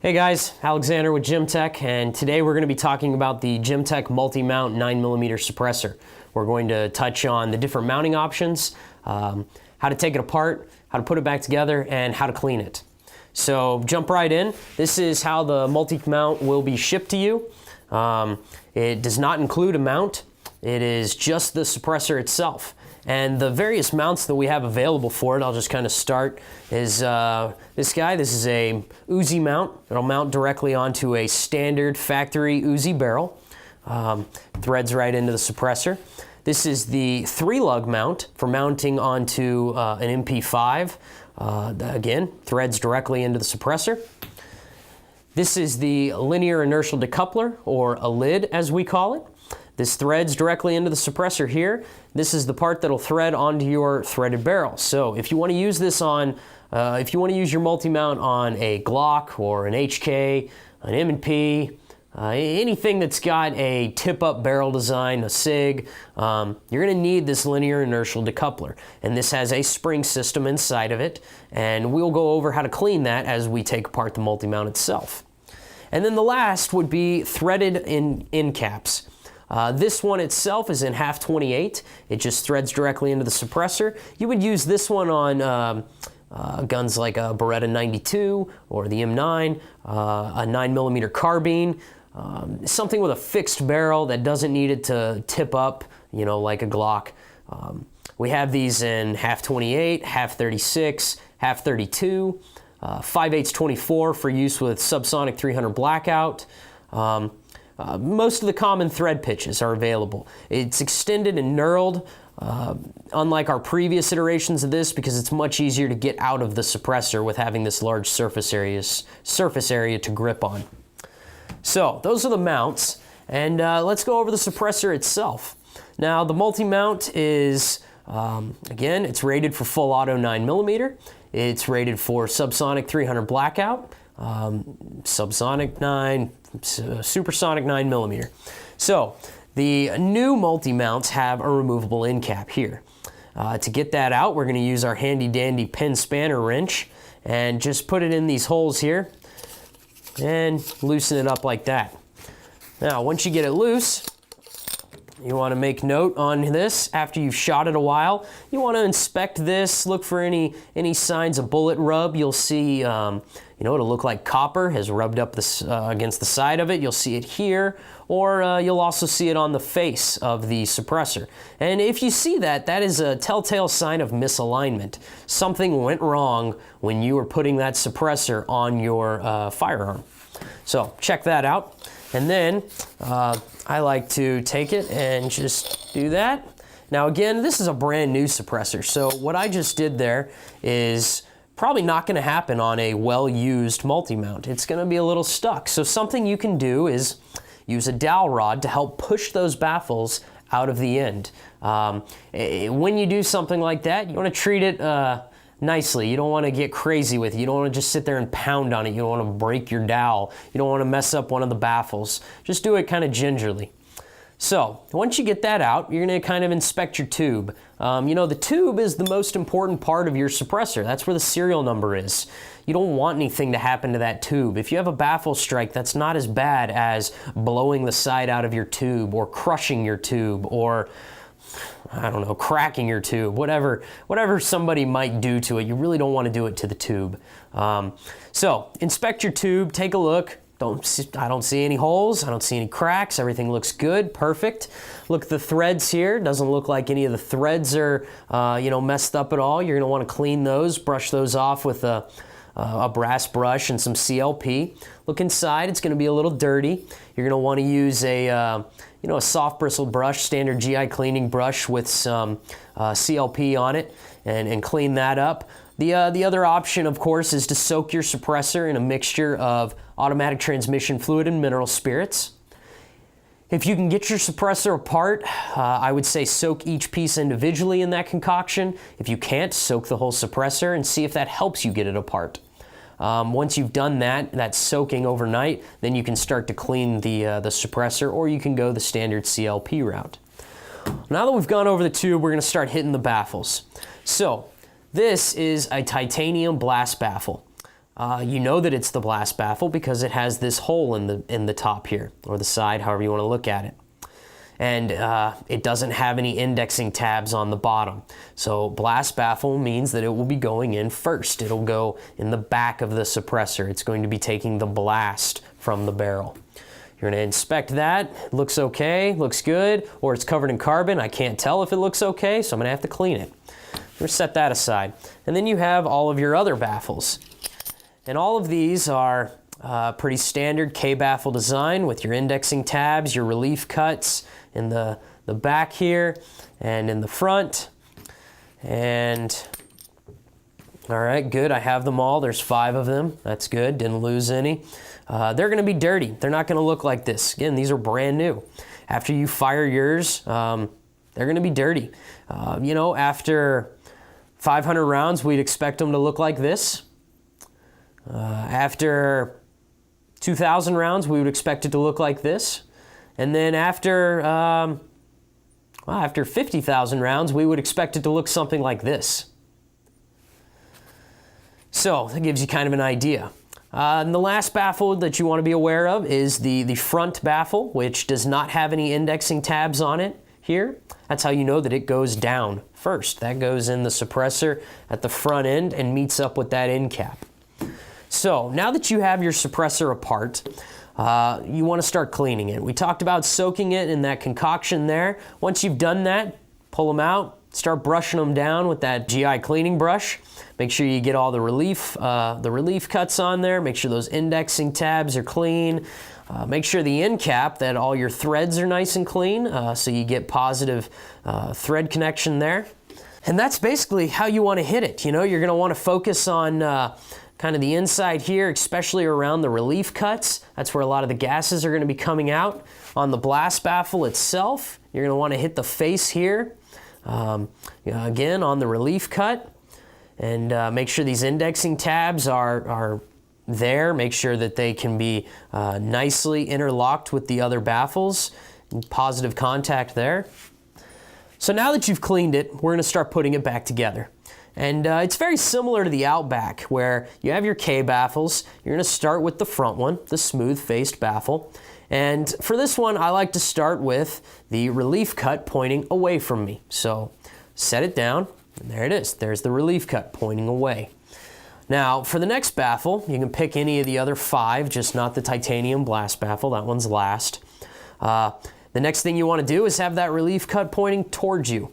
Hey guys, Alexander with GymTech, and today we're going to be talking about the GymTech multi-mount 9mm suppressor. We're going to touch on the different mounting options, how to take it apart, how to put it back together, and how to clean it. So jump right in. This is how the multi-mount will be shipped to you. It does not include a mount. It is just the suppressor itself. And the various mounts that we have available for it, I'll just kind of start, is this guy. This is a Uzi mount. It'll mount directly onto a standard factory Uzi barrel. Threads right into the suppressor. This is the 3-lug mount for mounting onto an MP5. Again, threads directly into the suppressor. This is the linear inertial decoupler, or a lid as we call it. This threads directly into the suppressor here. This is the part that'll thread onto your threaded barrel. So if you want to use this on, if you want to use your multi-mount on a Glock or an HK, an M&P, anything that's got a tip-up barrel design, a SIG, you're going to need this linear inertial decoupler. And this has a spring system inside of it, and we'll go over how to clean that as we take apart the multi-mount itself. And then the last would be threaded end caps. This one itself is in 1/2-28. It just threads directly into the suppressor. You would use this one on guns like a Beretta 92 or the M9, a 9mm carbine, something with a fixed barrel that doesn't need it to tip up, you know, like a Glock. We have these in 1/2-28, 1/2-36, 1/2-32, 5/8-24 for use with subsonic 300 blackout. Most of the common thread pitches are available. It's extended and knurled, unlike our previous iterations of this, because it's much easier to get out of the suppressor with having this large surface area to grip on. So those are the mounts, and let's go over the suppressor itself. Now the multi-mount is, again, it's rated for full auto 9mm. It's rated for subsonic 300 blackout, subsonic 9, supersonic 9mm. So the new multi-mounts have a removable end cap here. To get that out, we're going to use our handy dandy pin spanner wrench and just put it in these holes here and loosen it up like that. Now once you get it loose, you want to make note on this. After you've shot it a while, you want to inspect this, look for any signs of bullet rub. You'll see, you know, it'll look like copper has rubbed up this, against the side of it. You'll see it here, or you'll also see it on the face of the suppressor. And if you see that, that is a telltale sign of misalignment. Something went wrong when you were putting that suppressor on your firearm. So check that out. And then I like to take it and just do that. Now again, this is a brand new suppressor, so what I just did there is probably not going to happen on a well-used multi-mount. It's going to be a little stuck. So something you can do is use a dowel rod to help push those baffles out of the end. When you do something like that, you want to treat it nicely. You don't want to get crazy with it. You don't want to just sit there and pound on it. You don't want to break your dowel. You don't want to mess up one of the baffles. Just do it kind of gingerly. So once you get that out, you're going to kind of inspect your tube. You know, the tube is the most important part of your suppressor. That's where the serial number is. You don't want anything to happen to that tube. If you have a baffle strike, that's not as bad as blowing the side out of your tube or crushing your tube or, I don't know, cracking your tube, whatever somebody might do to it. You really don't want to do it to the tube. So inspect your tube, take a look. I don't see any holes. I don't see any cracks. Everything looks good, perfect. Look at the threads here. Doesn't look like any of the threads are, you know, messed up at all. You're going to want to clean those, brush those off with a brass brush and some CLP. Look inside. It's going to be a little dirty. You're going to want to use a you know, a soft bristle brush, standard GI cleaning brush with some CLP on it, and clean that up. The other option, of course, is to soak your suppressor in a mixture of automatic transmission fluid and mineral spirits. If you can get your suppressor apart, I would say soak each piece individually in that concoction. If you can't, soak the whole suppressor and see if that helps you get it apart. Once you've done that soaking overnight, then you can start to clean the suppressor, or you can go the standard CLP route. Now that we've gone over the tube, we're going to start hitting the baffles. So this is a titanium blast baffle. You know that it's the blast baffle because it has this hole in the top here, or the side, however you want to look at it. And it doesn't have any indexing tabs on the bottom. So blast baffle means that it will be going in first. It'll go in the back of the suppressor. It's going to be taking the blast from the barrel. You're going to inspect that. It looks okay, looks good, or it's covered in carbon. I can't tell if it looks okay, so I'm going to have to clean it. We're set that aside. And then you have all of your other baffles. And all of these are pretty standard K-baffle design with your indexing tabs, your relief cuts in the back here and in the front. And all right, good, I have them all. There's 5 of them. That's good, didn't lose any. They're gonna be dirty. They're not gonna look like this. Again, these are brand new. After you fire yours, they're gonna be dirty. You know, after 500 rounds, we'd expect them to look like this. After 2,000 rounds, we would expect it to look like this. And then after 50,000 rounds, we would expect it to look something like this. So that gives you kind of an idea. And the last baffle that you want to be aware of is the front baffle, which does not have any indexing tabs on it here. That's how you know that it goes down first. That goes in the suppressor at the front end and meets up with that end cap. So now that you have your suppressor apart, you want to start cleaning it. We talked about soaking it in that concoction there. Once you've done that, pull them out, start brushing them down with that GI cleaning brush. Make sure you get all the relief cuts on there. Make sure those indexing tabs are clean. Make sure the end cap, that all your threads are nice and clean, so you get positive thread connection there. And that's basically how you want to hit it. You know, you're going to want to focus on kind of the inside here, especially around the relief cuts. That's where a lot of the gases are going to be coming out. On the blast baffle itself, you're going to want to hit the face here. Again, on the relief cut. And make sure these indexing tabs are there. Make sure that they can be nicely interlocked with the other baffles. Positive contact there. So now that you've cleaned it, we're going to start putting it back together. And it's very similar to the Outback, where you have your K baffles. You're going to start with the front one, the smooth-faced baffle. And for this one, I like to start with the relief cut pointing away from me. So set it down, and there it is. There's the relief cut pointing away. Now, for the next baffle, you can pick any of the other 5, just not the titanium blast baffle. That one's last. The next thing you want to do is have that relief cut pointing towards you.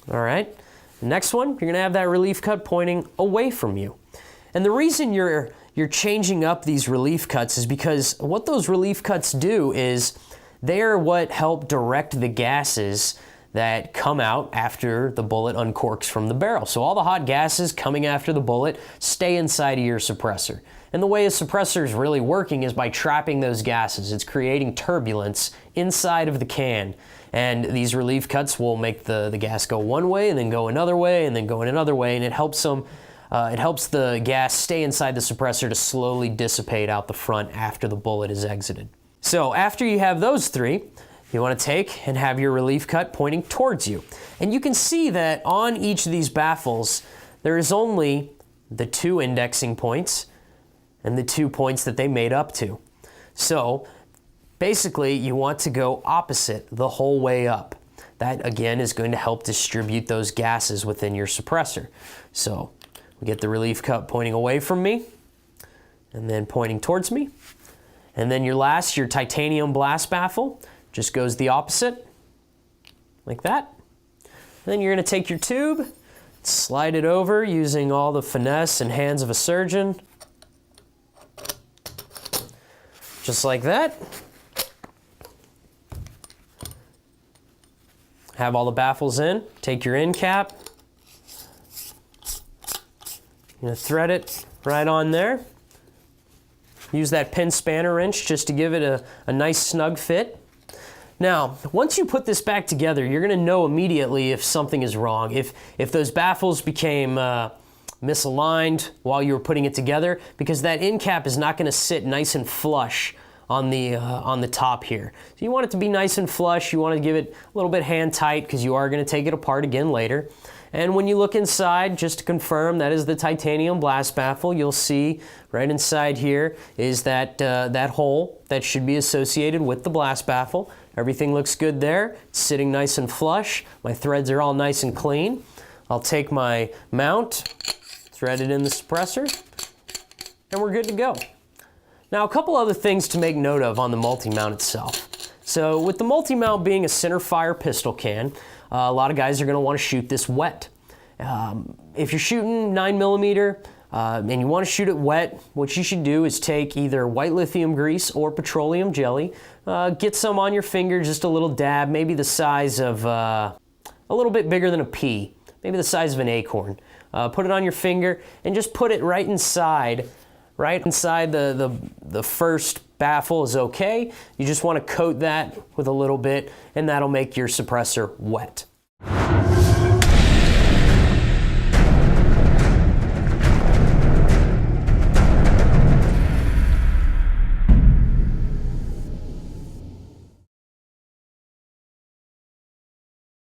All right, the next one, you're going to have that relief cut pointing away from you. And the reason you're changing up these relief cuts is because what those relief cuts do is they are what help direct the gases that come out after the bullet uncorks from the barrel. So all the hot gases coming after the bullet stay inside of your suppressor. And the way a suppressor is really working is by trapping those gases. It's creating turbulence inside of the can. And these relief cuts will make the gas go one way and then go another way and then go in another way, and it helps the gas stay inside the suppressor to slowly dissipate out the front after the bullet is exited. So after you have those 3, you want to take and have your relief cut pointing towards you. And you can see that on each of these baffles, there is only the 2 indexing points and the 2 points that they made up to. So basically, you want to go opposite the whole way up. That, again, is going to help distribute those gases within your suppressor. So we get the relief cut pointing away from me and then pointing towards me. And then your titanium blast baffle just goes the opposite, like that. And then you're going to take your tube, slide it over using all the finesse and hands of a surgeon. Just like that. Have all the baffles in, take your end cap, you're going to thread it right on there. Use that pin spanner wrench just to give it a nice snug fit. Now, once you put this back together, you're going to know immediately if something is wrong. If those baffles became misaligned while you were putting it together, because that end cap is not going to sit nice and flush on the top here. So you want it to be nice and flush. You want to give it a little bit hand tight because you are going to take it apart again later. And when you look inside, just to confirm, that is the titanium blast baffle. You'll see right inside here is that, that hole that should be associated with the blast baffle. Everything looks good there. It's sitting nice and flush. My threads are all nice and clean. I'll take my mount, thread it in the suppressor, and we're good to go. Now, a couple other things to make note of on the multi-mount itself. So with the multi-mount being a center fire pistol can, a lot of guys are going to want to shoot this wet. If you're shooting 9mm and you want to shoot it wet, what you should do is take either white lithium grease or petroleum jelly, get some on your finger, just a little dab, maybe the size of a little bit bigger than a pea, maybe the size of an acorn. Put it on your finger and just put it right inside the first baffle is okay. You just want to coat that with a little bit, and that'll make your suppressor wet.